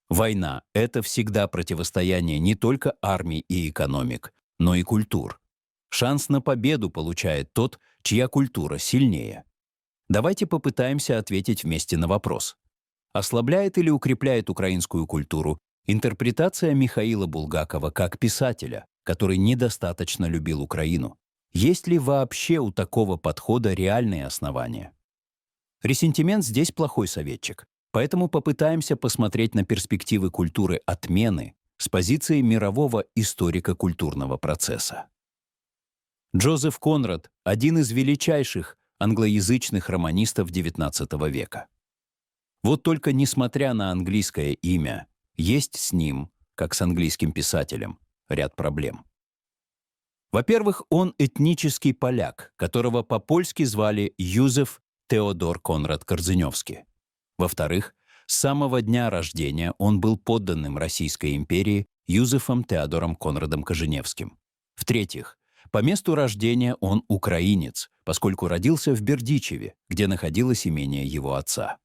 Война — это всегда противостояние не только армий и экономик, но и культур. Шанс на победу получает тот, чья культура сильнее. Давайте попытаемся ответить вместе на вопрос. Ослабляет или укрепляет украинскую культуру интерпретация Михаила Булгакова как писателя, который недостаточно любил Украину? Есть ли вообще у такого подхода реальные основания? Ресентимент здесь плохой советчик, поэтому попытаемся посмотреть на перспективы культуры отмены с позиции мирового историко-культурного процесса. Джозеф Конрад — один из величайших англоязычных романистов XIX века. Вот только несмотря на английское имя, есть с ним, как с английским писателем, ряд проблем. Во-первых, он этнический поляк, которого по-польски звали Юзеф Теодор Конрад Корзыневский. Во-вторых, с самого дня рождения он был подданным Российской империи Юзефом Теодором Конрадом Коженевским. В-третьих, по месту рождения он украинец, поскольку родился в Бердичеве, где находилось имение его отца.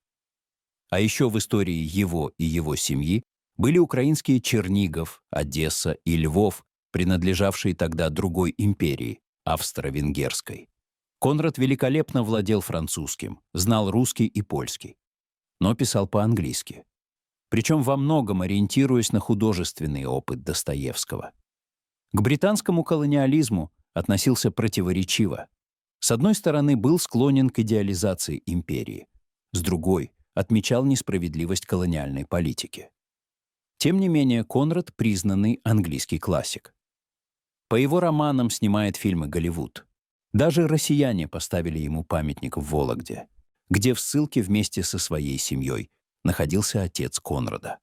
А еще в истории его и его семьи были украинские Чернигов, Одесса и Львов, принадлежавшие тогда другой империи, австро-венгерской. Конрад великолепно владел французским, знал русский и польский, но писал по-английски. Причем во многом ориентируясь на художественный опыт Достоевского. К британскому колониализму относился противоречиво. С одной стороны, был склонен к идеализации империи, с другой — отмечал несправедливость колониальной политики. Тем не менее, Конрад — признанный английский классик. По его романам снимает фильмы Голливуд. Даже россияне поставили ему памятник в Вологде, где в ссылке вместе со своей семьей находился отец Конрада.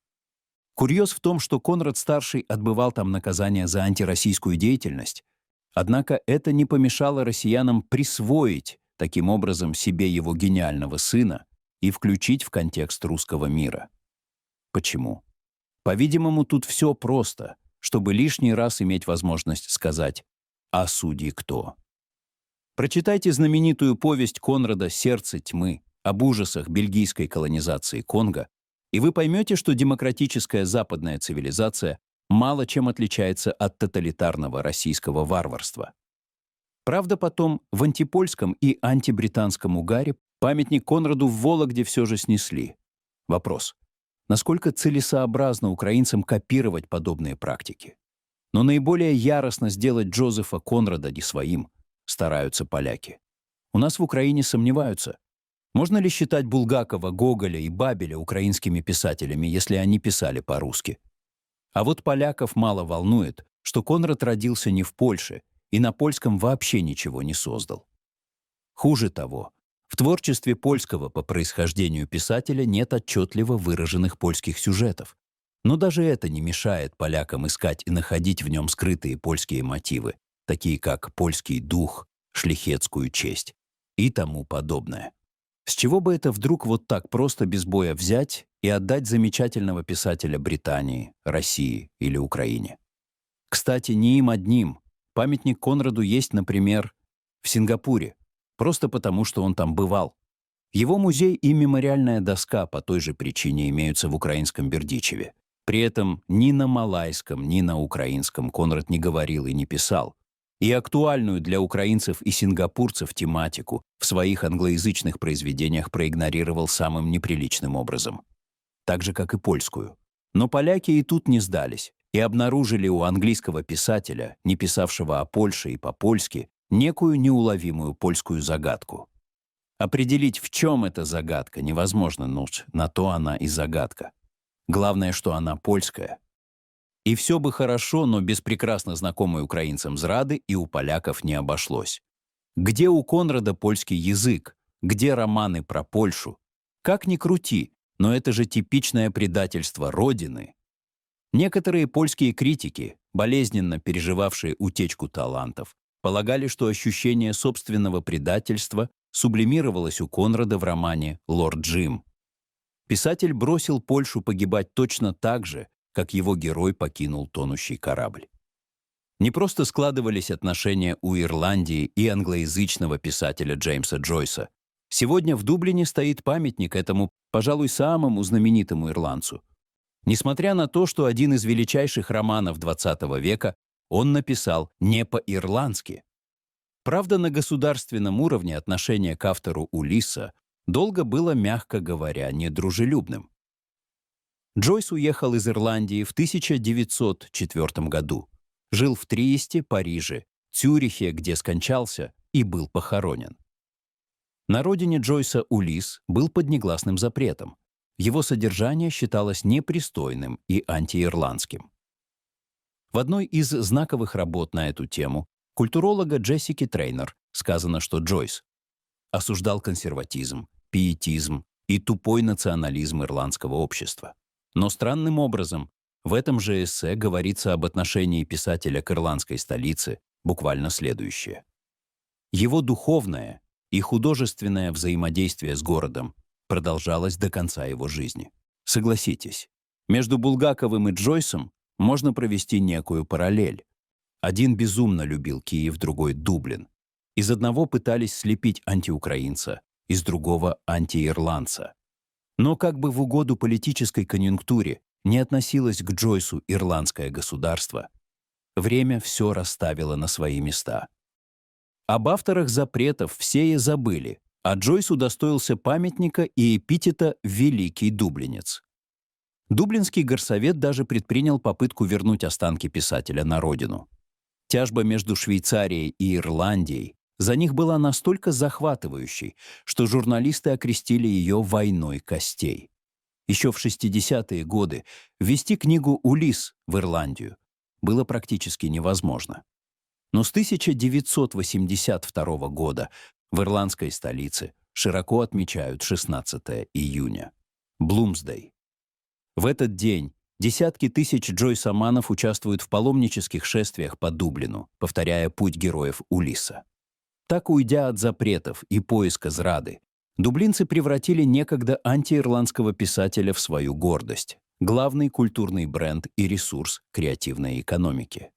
Курьез в том, что Конрад-старший отбывал там наказание за антироссийскую деятельность, однако это не помешало россиянам присвоить таким образом себе его гениального сына и включить в контекст русского мира. Почему? По-видимому, тут все просто, чтобы лишний раз иметь возможность сказать «А судьи кто?». Прочитайте знаменитую повесть Конрада «Сердце тьмы» об ужасах бельгийской колонизации Конго, и вы поймете, что демократическая западная цивилизация мало чем отличается от тоталитарного российского варварства. Правда, потом в антипольском и антибританском угаре памятник Конраду в Вологде все же снесли. Вопрос: насколько целесообразно украинцам копировать подобные практики? Но наиболее яростно сделать Джозефа Конрада не своим стараются поляки. У нас в Украине сомневаются, можно ли считать Булгакова, Гоголя и Бабеля украинскими писателями, если они писали по-русски. А вот поляков мало волнует, что Конрад родился не в Польше и на польском вообще ничего не создал. Хуже того, в творчестве польского по происхождению писателя нет отчетливо выраженных польских сюжетов. Но даже это не мешает полякам искать и находить в нем скрытые польские мотивы, такие как польский дух, шляхетскую честь и тому подобное. С чего бы это вдруг вот так просто без боя взять и отдать замечательного писателя Британии, России или Украине? Кстати, не им одним. Памятник Конраду есть, например, в Сингапуре, просто потому, что он там бывал. Его музей и мемориальная доска по той же причине имеются в украинском Бердичеве. При этом ни на малайском, ни на украинском Конрад не говорил и не писал. И актуальную для украинцев и сингапурцев тематику в своих англоязычных произведениях проигнорировал самым неприличным образом. Так же, как и польскую. Но поляки и тут не сдались и обнаружили у английского писателя, не писавшего о Польше и по-польски, некую неуловимую польскую загадку. Определить, в чем эта загадка, невозможно, но на то она и загадка. Главное, что она польская. И все бы хорошо, но без прекрасно знакомой украинцам зрады и у поляков не обошлось. Где у Конрада польский язык? Где романы про Польшу? Как ни крути, но это же типичное предательство Родины. Некоторые польские критики, болезненно переживавшие утечку талантов, полагали, что ощущение собственного предательства сублимировалось у Конрада в романе «Лорд Джим». Писатель бросил Польшу погибать точно так же, как его герой покинул тонущий корабль. Не просто складывались отношения у Ирландии и англоязычного писателя Джеймса Джойса. Сегодня в Дублине стоит памятник этому, пожалуй, самому знаменитому ирландцу. Несмотря на то, что один из величайших романов XX века он написал не по-ирландски. Правда, на государственном уровне отношение к автору Улисса долго было, мягко говоря, недружелюбным. Джойс уехал из Ирландии в 1904 году, жил в Триесте, Париже, Цюрихе, где скончался, и был похоронен. На родине Джойса Улисс был под негласным запретом. Его содержание считалось непристойным и антиирландским. В одной из знаковых работ на эту тему культуролога Джессики Трейнер сказано, что Джойс осуждал консерватизм, пиетизм и тупой национализм ирландского общества. Но странным образом в этом же эссе говорится об отношении писателя к ирландской столице буквально следующее. Его духовное и художественное взаимодействие с городом продолжалось до конца его жизни. Согласитесь, между Булгаковым и Джойсом можно провести некую параллель. Один безумно любил Киев, другой — Дублин. Из одного пытались слепить антиукраинца, из другого — антиирландца. Но как бы в угоду политической конъюнктуре не относилось к Джойсу ирландское государство, время все расставило на свои места. Об авторах запретов все и забыли, а Джойс удостоился памятника и эпитета «Великий дублинец». Дублинский горсовет даже предпринял попытку вернуть останки писателя на родину. Тяжба между Швейцарией и Ирландией за них была настолько захватывающей, что журналисты окрестили ее «войной костей». Еще в 60-е годы ввести книгу «Улисс» в Ирландию было практически невозможно. Но с 1982 года в ирландской столице широко отмечают 16 июня — Блумсдей. В этот день десятки тысяч джойсоманов участвуют в паломнических шествиях по Дублину, повторяя путь героев Улисса. Так, уйдя от запретов и поиска зрады, дублинцы превратили некогда антиирландского писателя в свою гордость, главный культурный бренд и ресурс креативной экономики.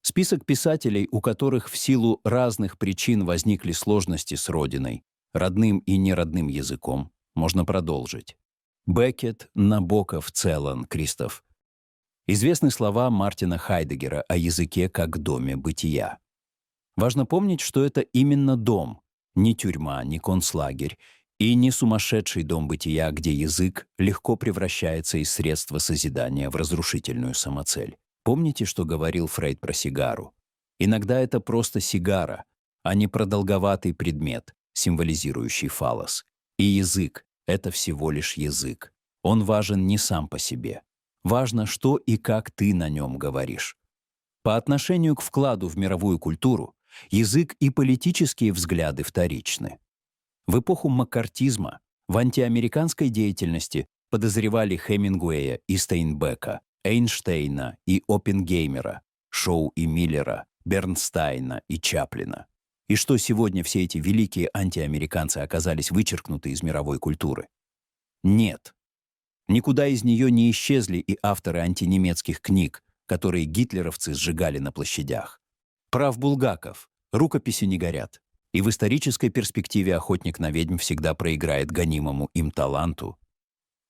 Список писателей, у которых в силу разных причин возникли сложности с родиной, родным и неродным языком, можно продолжить. Беккет, Набоков, Целлан, Кристоф. Известны слова Мартина Хайдеггера о языке как доме бытия. Важно помнить, что это именно дом, не тюрьма, не концлагерь и не сумасшедший дом бытия, где язык легко превращается из средства созидания в разрушительную самоцель. Помните, что говорил Фрейд про сигару? Иногда это просто сигара, а не продолговатый предмет, символизирующий фаллос. И язык — это всего лишь язык. Он важен не сам по себе. Важно, что и как ты на нем говоришь. По отношению к вкладу в мировую культуру язык и политические взгляды вторичны. В эпоху маккартизма в антиамериканской деятельности подозревали Хемингуэя и Стейнбека, Эйнштейна и Оппенгеймера, Шоу и Миллера, Бернстайна и Чаплина. И что сегодня все эти великие антиамериканцы оказались вычеркнуты из мировой культуры? Нет. Никуда из нее не исчезли и авторы антинемецких книг, которые гитлеровцы сжигали на площадях. Прав Булгаков, рукописи не горят. И в исторической перспективе охотник на ведьм всегда проиграет гонимому им таланту.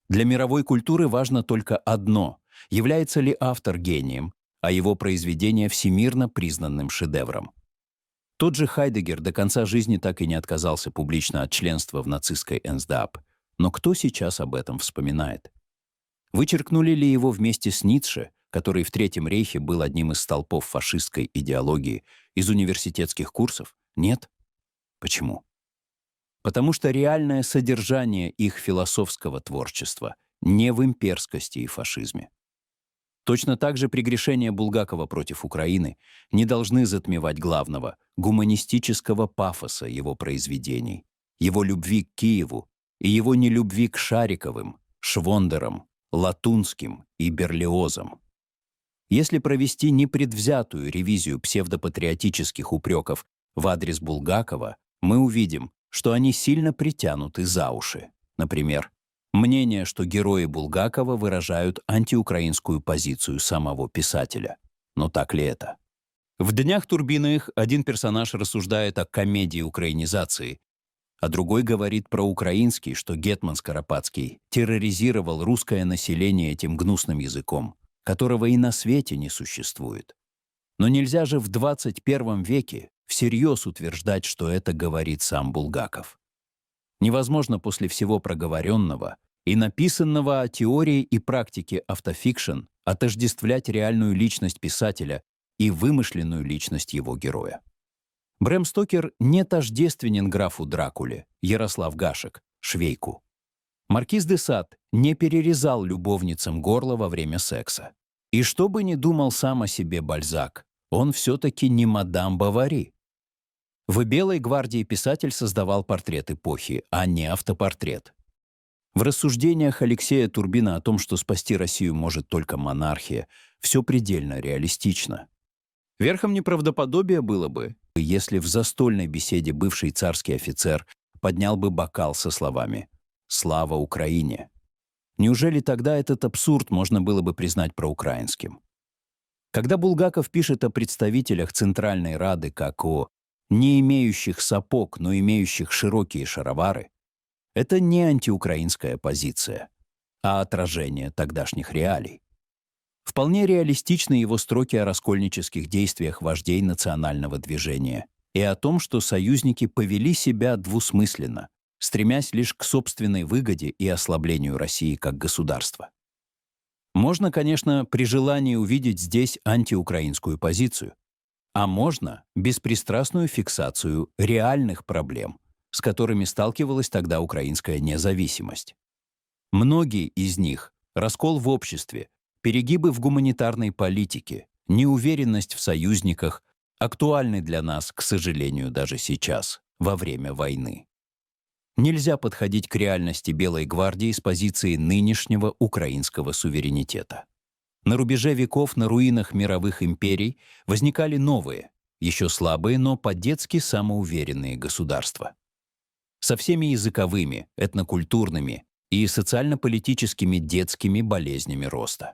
Для мировой культуры важно только одно — является ли автор гением, а его произведение всемирно признанным шедевром. Тот же Хайдеггер до конца жизни так и не отказался публично от членства в нацистской НСДАП. Но кто сейчас об этом вспоминает? Вычеркнули ли его вместе с Ницше, который в Третьем рейхе был одним из столпов фашистской идеологии, из университетских курсов? Нет. Почему? Потому что реальное содержание их философского творчества не в имперскости и фашизме. Точно так же прегрешения Булгакова против Украины не должны затмевать главного — гуманистического пафоса его произведений, его любви к Киеву и его нелюбви к Шариковым, Швондерам, Латунским и Берлиозам. Если провести непредвзятую ревизию псевдопатриотических упреков в адрес Булгакова, мы увидим, что они сильно притянуты за уши. Например, мнение, что герои Булгакова выражают антиукраинскую позицию самого писателя. Но так ли это? В «Днях Турбиных» один персонаж рассуждает о комедии украинизации, а другой говорит про украинский, что гетман Скоропадский терроризировал русское население этим гнусным языком, которого и на свете не существует. Но нельзя же в 21 веке всерьез утверждать, что это говорит сам Булгаков. Невозможно после всего проговоренного и написанного о теории и практике автофикшн отождествлять реальную личность писателя и вымышленную личность его героя. Брэм Стокер не тождественен графу Дракуле, Ярослав Гашек, Швейку. Маркиз де Сад не перерезал любовницам горло во время секса. И что бы ни думал сам о себе Бальзак, он все-таки не мадам Бовари. В «Белой гвардии» писатель создавал портрет эпохи, а не автопортрет. В рассуждениях Алексея Турбина о том, что спасти Россию может только монархия, все предельно реалистично. Верхом неправдоподобия было бы, если в застольной беседе бывший царский офицер поднял бы бокал со словами «Слава Украине!». Неужели тогда этот абсурд можно было бы признать проукраинским? Когда Булгаков пишет о представителях Центральной Рады как о не имеющих сапог, но имеющих широкие шаровары, это не антиукраинская позиция, а отражение тогдашних реалий. Вполне реалистичны его строки о раскольнических действиях вождей национального движения и о том, что союзники повели себя двусмысленно, стремясь лишь к собственной выгоде и ослаблению России как государства. Можно, конечно, при желании увидеть здесь антиукраинскую позицию, а можно беспристрастную фиксацию реальных проблем, с которыми сталкивалась тогда украинская независимость. Многие из них — раскол в обществе, перегибы в гуманитарной политике, неуверенность в союзниках — актуальны для нас, к сожалению, даже сейчас, во время войны. Нельзя подходить к реальности Белой гвардии с позиции нынешнего украинского суверенитета. На рубеже веков на руинах мировых империй возникали новые, еще слабые, но по-детски самоуверенные государства. Со всеми языковыми, этнокультурными и социально-политическими детскими болезнями роста.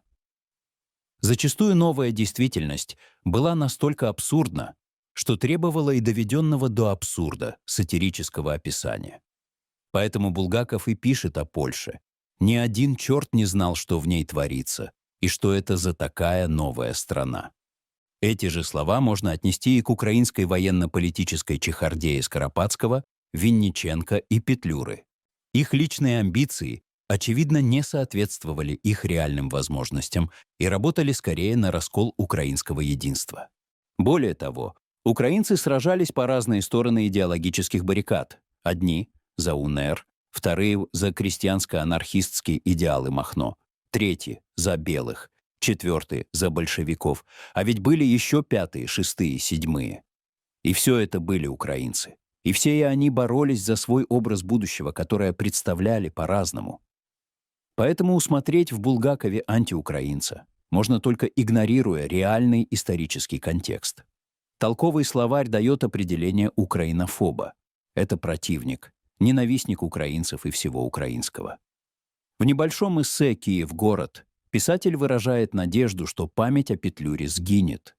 Зачастую новая действительность была настолько абсурдна, что требовала и доведенного до абсурда сатирического описания. Поэтому Булгаков и пишет о Польше. Ни один черт не знал, что в ней творится, и что это за такая новая страна. Эти же слова можно отнести и к украинской военно-политической чехарде Скоропадского, Винниченко и Петлюры. Их личные амбиции, очевидно, не соответствовали их реальным возможностям и работали скорее на раскол украинского единства. Более того, украинцы сражались по разные стороны идеологических баррикад. Одни — за УНР, вторые — за крестьянско-анархистские идеалы Махно, третьи — за белых, четвертые — за большевиков, а ведь были еще пятые, шестые, седьмые. И все это были украинцы. И все и они боролись за свой образ будущего, которое представляли по-разному. Поэтому усмотреть в Булгакове антиукраинца можно только игнорируя реальный исторический контекст. Толковый словарь дает определение украинофоба. Это противник, ненавистник украинцев и всего украинского. В небольшом эссе «Киев-город» писатель выражает надежду, что память о Петлюре сгинет.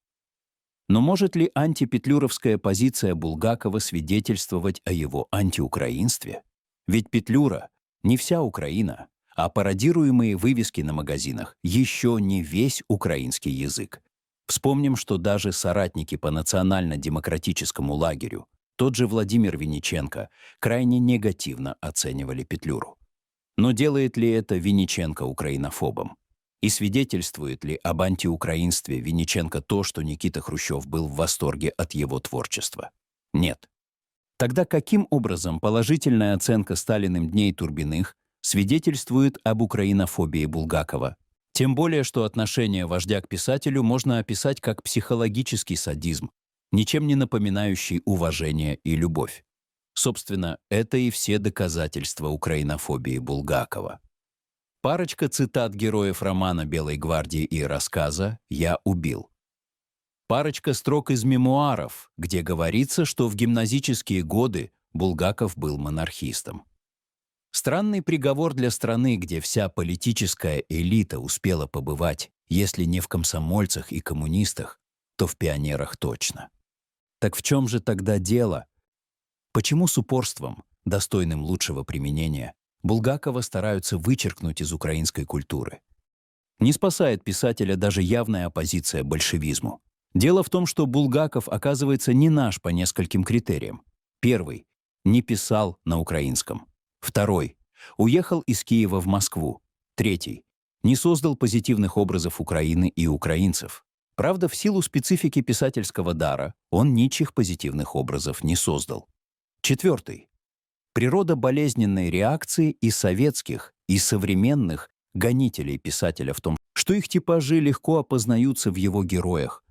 Но может ли антипетлюровская позиция Булгакова свидетельствовать о его антиукраинстве? Ведь Петлюра — не вся Украина, а пародируемые вывески на магазинах еще не весь украинский язык. Вспомним, что даже соратники по национально-демократическому лагерю, тот же Владимир Винниченко, крайне негативно оценивали Петлюру. Но делает ли это Винниченко украинофобом? И свидетельствует ли об антиукраинстве Винниченко то, что Никита Хрущев был в восторге от его творчества? Нет. Тогда каким образом положительная оценка Сталиным дней Турбиных свидетельствует об украинофобии Булгакова? Тем более, что отношение вождя к писателю можно описать как психологический садизм, ничем не напоминающий уважение и любовь. Собственно, это и все доказательства украинофобии Булгакова. Парочка цитат героев романа «Белой гвардии» и рассказа «Я убил». Парочка строк из мемуаров, где говорится, что в гимназические годы Булгаков был монархистом. Странный приговор для страны, где вся политическая элита успела побывать, если не в комсомольцах и коммунистах, то в пионерах точно. Так в чем же тогда дело? Почему с упорством, достойным лучшего применения, Булгакова стараются вычеркнуть из украинской культуры. Не спасает писателя даже явная оппозиция большевизму. Дело в том, что Булгаков, оказывается, не наш по нескольким критериям. Первый – не писал на украинском. Второй – уехал из Киева в Москву. Третий – не создал позитивных образов Украины и украинцев. Правда, в силу специфики писательского дара он ничьих позитивных образов не создал. Четвертый – природа болезненной реакции и советских, и современных гонителей писателя в том, что их типажи легко опознаются в его героях.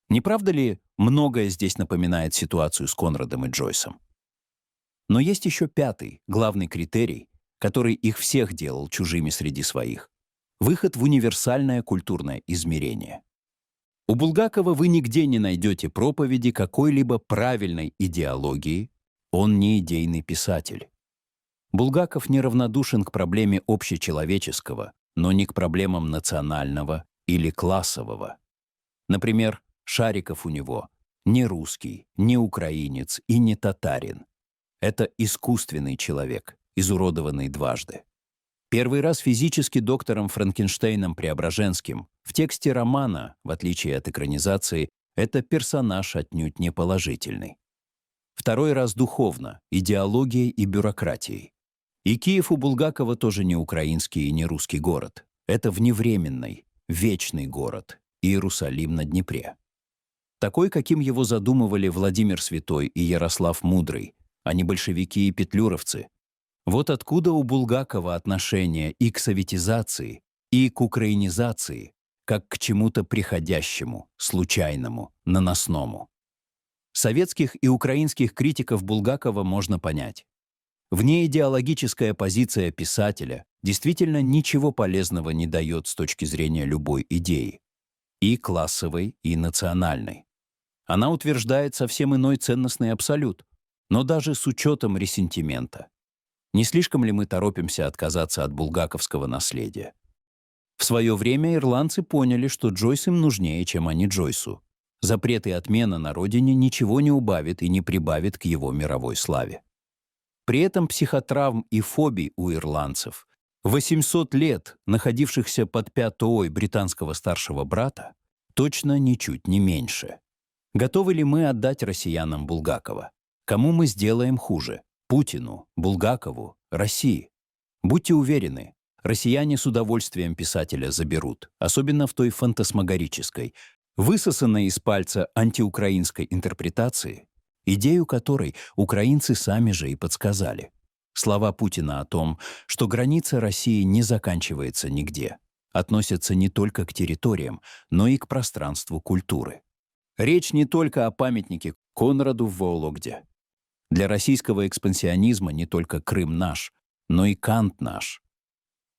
Не правда ли, многое здесь напоминает ситуацию с Конрадом и Джойсом? Но есть еще пятый, главный критерий, который их всех делал чужими среди своих. Выход в универсальное культурное измерение. У Булгакова вы нигде не найдете проповеди какой-либо правильной идеологии, он не идейный писатель. Булгаков неравнодушен к проблеме общечеловеческого, но не к проблемам национального или классового. Например, Шариков у него не русский, не украинец и не татарин. Это искусственный человек, изуродованный дважды. Первый раз физически доктором Франкенштейном Преображенским в тексте романа, в отличие от экранизации, это персонаж отнюдь не положительный. Второй раз духовно, идеологией и бюрократией. И Киев у Булгакова тоже не украинский и не русский город. Это вневременный, вечный город, Иерусалим на Днепре. Такой, каким его задумывали Владимир Святой и Ярослав Мудрый, а не большевики и петлюровцы. Вот откуда у Булгакова отношение и к советизации, и к украинизации, как к чему-то приходящему, случайному, наносному. Советских и украинских критиков Булгакова можно понять. Внеидеологическая позиция писателя действительно ничего полезного не дает с точки зрения любой идеи, и классовой, и национальной. Она утверждает совсем иной ценностный абсолют, но даже с учетом ресентимента. Не слишком ли мы торопимся отказаться от булгаковского наследия? В свое время ирландцы поняли, что Джойс им нужнее, чем они Джойсу. Запрет и отмена на родине ничего не убавит и не прибавит к его мировой славе. При этом психотравм и фобий у ирландцев, 800 лет находившихся под пятой британского старшего брата, точно ничуть не меньше. Готовы ли мы отдать россиянам Булгакова? Кому мы сделаем хуже? Путину, Булгакову, России? Будьте уверены, россияне с удовольствием писателя заберут, особенно в той фантасмагорической, высосанной из пальца антиукраинской интерпретации, идею которой украинцы сами же и подсказали. Слова Путина о том, что граница России не заканчивается нигде, относятся не только к территориям, но и к пространству культуры. Речь не только о памятнике Конраду в Вологде. Для российского экспансионизма не только Крым наш, но и Кант наш.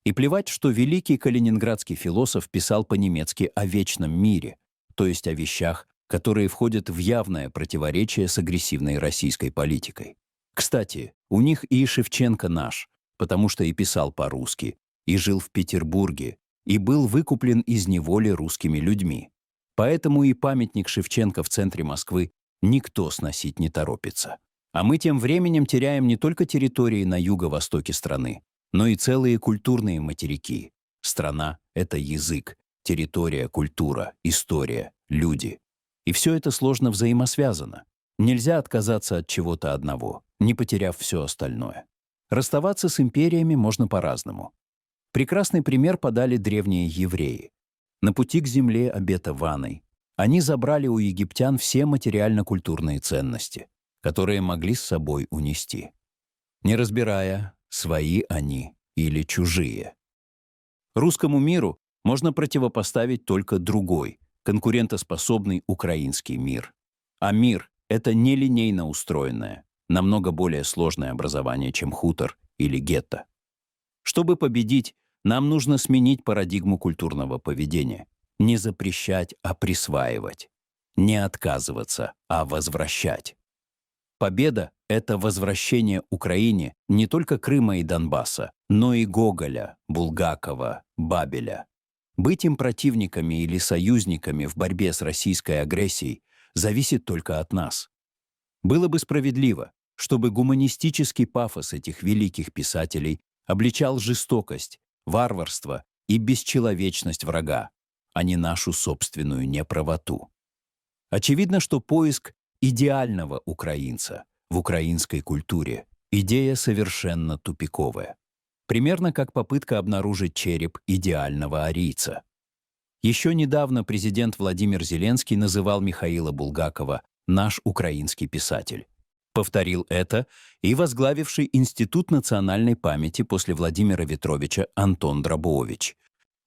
И плевать, что великий калининградский философ писал по-немецки о вечном мире, то есть о вещах, которые входят в явное противоречие с агрессивной российской политикой. Кстати, у них и Шевченко наш, потому что и писал по-русски, и жил в Петербурге, и был выкуплен из неволи русскими людьми. Поэтому и памятник Шевченко в центре Москвы никто сносить не торопится. А мы тем временем теряем не только территории на юго-востоке страны, но и целые культурные материки. Страна — это язык, территория — культура, история, люди. И все это сложно взаимосвязано. Нельзя отказаться от чего-то одного, не потеряв все остальное. Расставаться с империями можно по-разному. Прекрасный пример подали древние евреи. На пути к земле обетованной они забрали у египтян все материально-культурные ценности, которые могли с собой унести, не разбирая, свои они или чужие. Русскому миру можно противопоставить только другой, конкурентоспособный украинский мир. А мир — это нелинейно устроенное, намного более сложное образование, чем хутор или гетто. Чтобы победить, нам нужно сменить парадигму культурного поведения. Не запрещать, а присваивать. Не отказываться, а возвращать. Победа — это возвращение Украине не только Крыма и Донбасса, но и Гоголя, Булгакова, Бабеля. Быть им противниками или союзниками в борьбе с российской агрессией зависит только от нас. Было бы справедливо, чтобы гуманистический пафос этих великих писателей обличал жестокость, варварство и бесчеловечность врага, а не нашу собственную неправоту. Очевидно, что поиск идеального украинца в украинской культуре – идея совершенно тупиковая. Примерно как попытка обнаружить череп идеального арийца. Еще недавно президент Владимир Зеленский называл Михаила Булгакова «наш украинский писатель». Повторил это и возглавивший Институт национальной памяти после Владимира Ветровича Антон Драбович.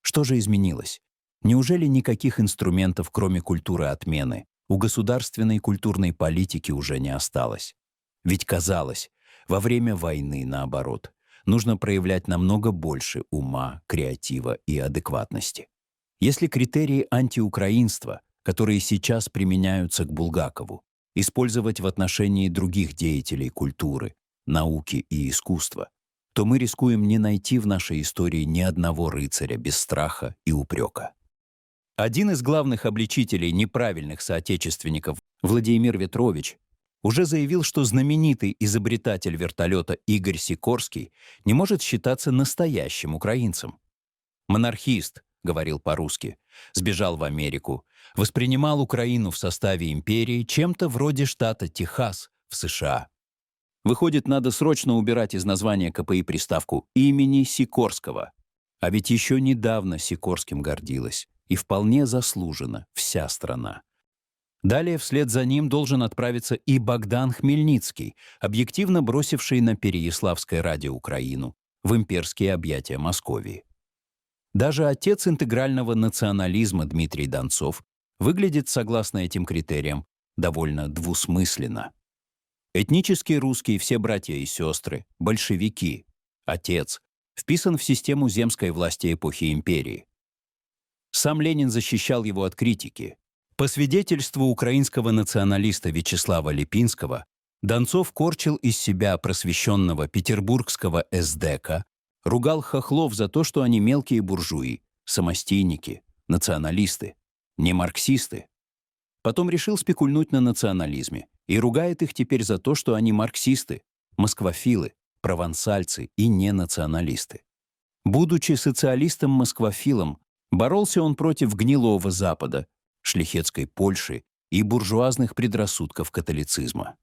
Что же изменилось? Неужели никаких инструментов, кроме культуры отмены, у государственной культурной политики уже не осталось? Ведь казалось, во время войны, наоборот, нужно проявлять намного больше ума, креатива и адекватности. Если критерии антиукраинства, которые сейчас применяются к Булгакову, использовать в отношении других деятелей культуры, науки и искусства, то мы рискуем не найти в нашей истории ни одного рыцаря без страха и упрека. Один из главных обличителей неправильных соотечественников, Владимир Ветрович, уже заявил, что знаменитый изобретатель вертолета Игорь Сикорский не может считаться настоящим украинцем. «Монархист», — говорил по-русски, сбежал в Америку, воспринимал Украину в составе империи чем-то вроде штата Техас в США. Выходит, надо срочно убирать из названия КПИ приставку имени Сикорского. А ведь еще недавно Сикорским гордилась, и вполне заслуженно вся страна. Далее вслед за ним должен отправиться и Богдан Хмельницкий, объективно бросивший на Переяславское радио Украину в имперские объятия Московии. Даже отец интегрального национализма Дмитрий Донцов выглядит, согласно этим критериям, довольно двусмысленно. Этнически русские все братья и сестры, большевики, отец, вписан в систему земской власти эпохи империи. Сам Ленин защищал его от критики. По свидетельству украинского националиста Вячеслава Липинского, Донцов корчил из себя просвещенного петербургского эсдека, ругал хохлов за то, что они мелкие буржуи, самостийники, националисты, не марксисты. Потом решил спекульнуть на национализме и ругает их теперь за то, что они марксисты, москвофилы, провансальцы и не националисты. Будучи социалистом-москвофилом, боролся он против гнилого Запада, шляхетской Польши и буржуазных предрассудков католицизма.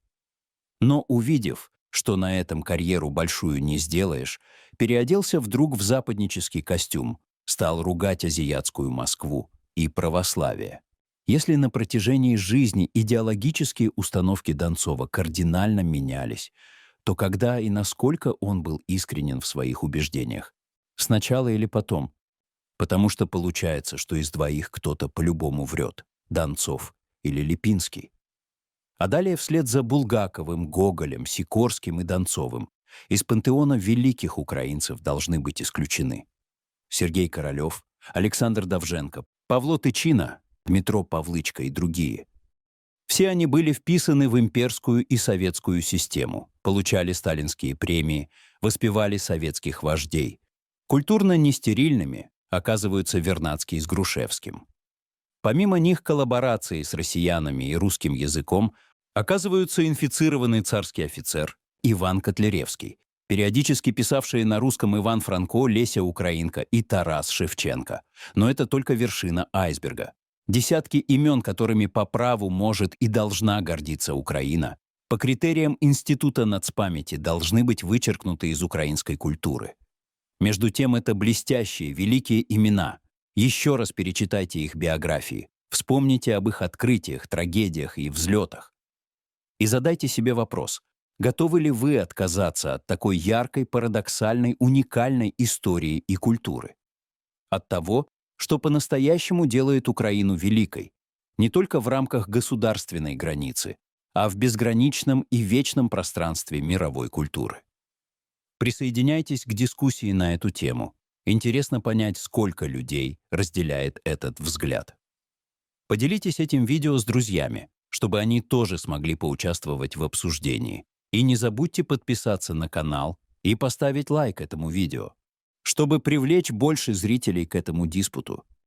Но увидев, что на этом карьеру большую не сделаешь, переоделся вдруг в западнический костюм, стал ругать азиатскую Москву и православие. Если на протяжении жизни идеологические установки Донцова кардинально менялись, то когда и насколько он был искренен в своих убеждениях? Сначала или потом? Потому что получается, что из двоих кто-то по-любому врет — Донцов или Липинский. А далее вслед за Булгаковым, Гоголем, Сикорским и Донцовым из пантеона великих украинцев должны быть исключены Сергей Королёв, Александр Довженко, Павло Тычина, Дмитро Павлычко и другие. Все они были вписаны в имперскую и советскую систему, получали сталинские премии, воспевали советских вождей. Культурно нестерильными оказываются Вернадский с Грушевским. Помимо них коллаборации с россиянами и русским языком оказываются инфицированный царский офицер Иван Котляревский, периодически писавшие на русском Иван Франко, Леся Украинка и Тарас Шевченко. Но это только вершина айсберга. Десятки имен, которыми по праву может и должна гордиться Украина, по критериям Института нацпамяти должны быть вычеркнуты из украинской культуры. Между тем, это блестящие, великие имена. Еще раз перечитайте их биографии, вспомните об их открытиях, трагедиях и взлетах. И задайте себе вопрос, готовы ли вы отказаться от такой яркой, парадоксальной, уникальной истории и культуры? От того, что по-настоящему делает Украину великой, не только в рамках государственной границы, а в безграничном и вечном пространстве мировой культуры. Присоединяйтесь к дискуссии на эту тему. Интересно понять, сколько людей разделяет этот взгляд. Поделитесь этим видео с друзьями, чтобы они тоже смогли поучаствовать в обсуждении. И не забудьте подписаться на канал и поставить лайк этому видео, чтобы привлечь больше зрителей к этому диспуту.